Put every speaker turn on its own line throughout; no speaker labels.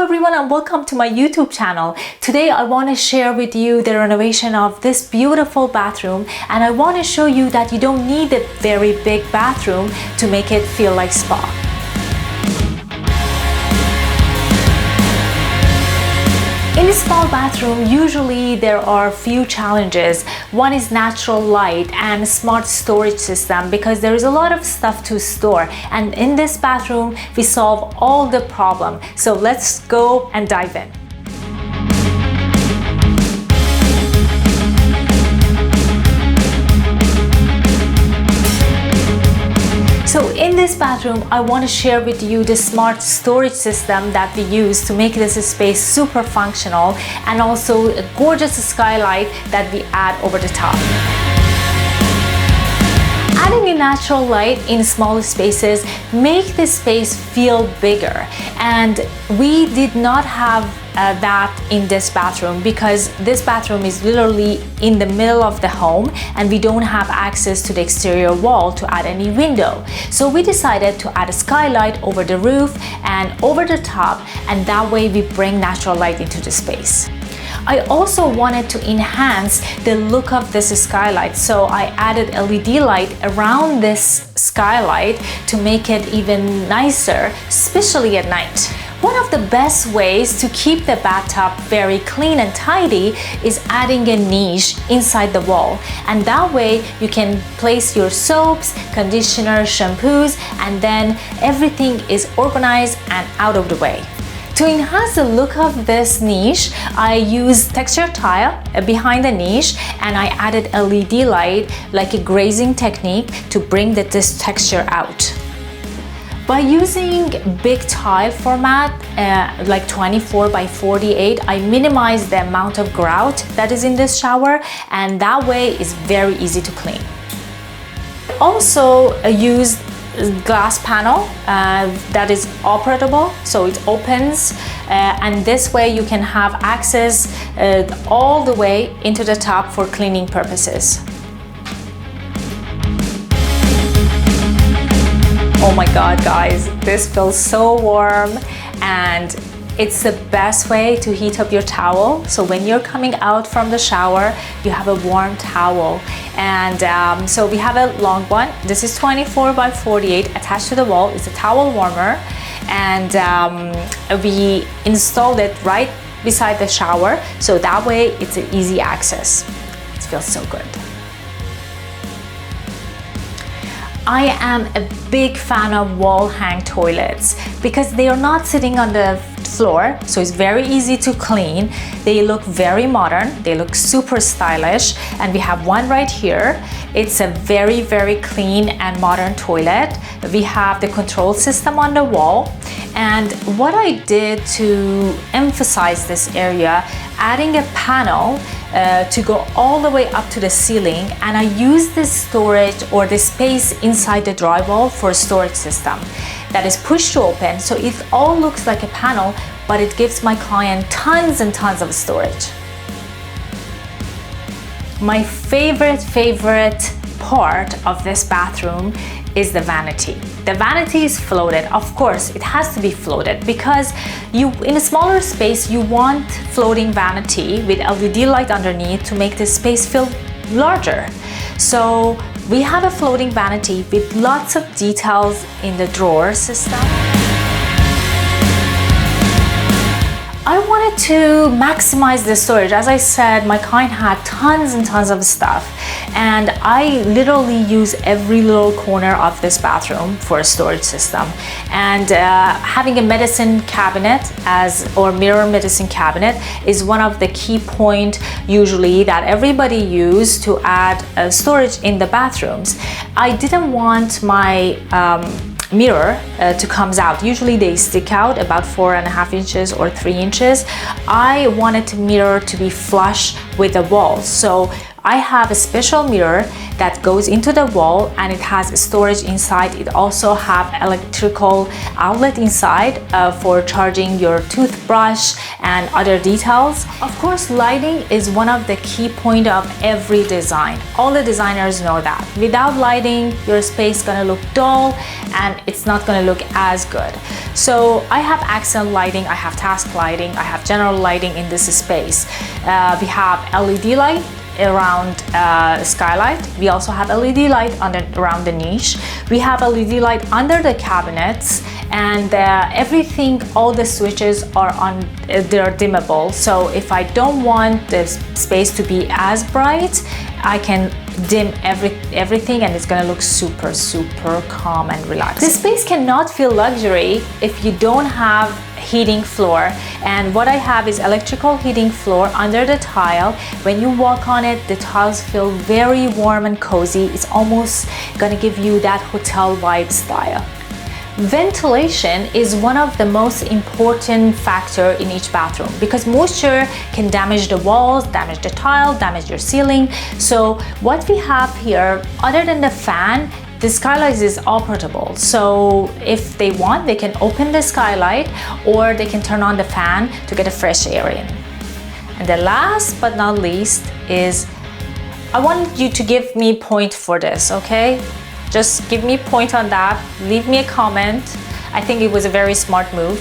everyone and welcome to my YouTube channel. Today I want to share with you the renovation of this beautiful bathroom, and I want to show you that you don't need a very big bathroom to make it feel like spa. In a spa bathroom, usually there are few challenges. One is natural light and smart storage system, because there is a lot of stuff to store. And in this bathroom, we solve all the problem. So let's go and dive in. So in this bathroom, I want to share with you the smart storage system that we use to make this space super functional, and also a gorgeous skylight that we add over the top. Adding a natural light in small spaces make the space feel bigger, and we did not have that in this bathroom, because this bathroom is literally in the middle of the home and we don't have access to the exterior wall to add any window. So we decided to add a skylight over the roof and over the top, and that way we bring natural light into the space. I also wanted to enhance the look of this skylight, so I added LED light around this skylight to make it even nicer, especially at night. One of the best ways to keep the bathtub very clean and tidy is adding a niche inside the wall, and that way you can place your soaps, conditioner, shampoos, and then everything is organized and out of the way. To enhance the look of this niche, I used texture tile behind the niche, and I added LED light like a grazing technique to bring this texture out. By using big tile format, like 24 by 48, I minimize the amount of grout that is in this shower, and that way it's very easy to clean. Also used glass panel that is operable, so it opens, and this way you can have access all the way into the top for cleaning purposes. Oh my god, guys, this feels so warm, and it's the best way to heat up your towel. So when you're coming out from the shower, you have a warm towel. And so we have a long one. This is 24 by 48 attached to the wall. It's a towel warmer, and we installed it right beside the shower, so that way it's an easy access. It feels so good. I am a big fan of wall hang toilets because they are not sitting on the floor, so it's very easy to clean. They look very modern, they look super stylish, and we have one right here. It's a very, very clean and modern toilet. We have the control system on the wall, and what I did to emphasize this area, adding a panel to go all the way up to the ceiling, and I use this storage or the space inside the drywall for a storage system that is push to open, so it all looks like a panel, but it gives my client tons and tons of storage. My favorite part of this bathroom is the vanity. The vanity is floated. Of course, it has to be floated because in a smaller space, you want floating vanity with LED light underneath to make the space feel larger. So we have a floating vanity with lots of details in the drawer system. I wanted to maximize the storage. As I said, my client had tons and tons of stuff, and I literally use every little corner of this bathroom for a storage system. And having a medicine cabinet or mirror medicine cabinet is one of the key points usually that everybody use to add storage in the bathrooms. I didn't want my mirror to comes out. Usually they stick out about 4.5 inches or 3 inches. I wanted the mirror to be flush with the wall, so I have a special mirror that goes into the wall and it has storage inside. It also have electrical outlet inside for charging your toothbrush and other details. Of course, lighting is one of the key point of every design. All the designers know that. Without lighting, your space is gonna look dull and it's not gonna look as good. So I have accent lighting, I have task lighting, I have general lighting in this space. We have LED light around skylight. We also have LED light around the niche. We have LED light under the cabinets, and everything, all the switches are on, they're dimmable. So if I don't want the space to be as bright, I can dim everything and it's gonna look super calm and relaxed. This space cannot feel luxury if you don't have heating floor, and what I have is electrical heating floor under the tile. When you walk on it, the tiles feel very warm and cozy. It's almost gonna give you that hotel vibe style. Ventilation is one of the most important factor in each bathroom because moisture can damage the walls, damage the tile, damage your ceiling. So what we have here, other than the fan, the skylight is operable. So if they want, they can open the skylight or they can turn on the fan to get a fresh air in. And the last but not least is, I want you to give me point for this, okay? Just give me a point on that, leave me a comment. I think it was a very smart move.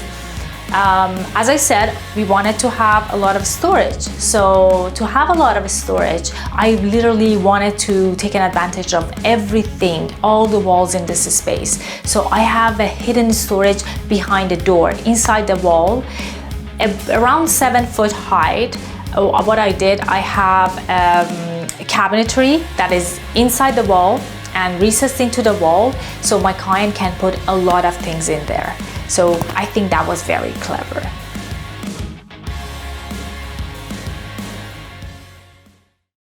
As I said, we wanted to have a lot of storage. So to have a lot of storage, I literally wanted to take an advantage of everything, all the walls in this space. So I have a hidden storage behind the door, inside the wall, around 7 foot height. What I did, I have a cabinetry that is inside the wall and recessed into the wall, so my client can put a lot of things in there. So I think that was very clever.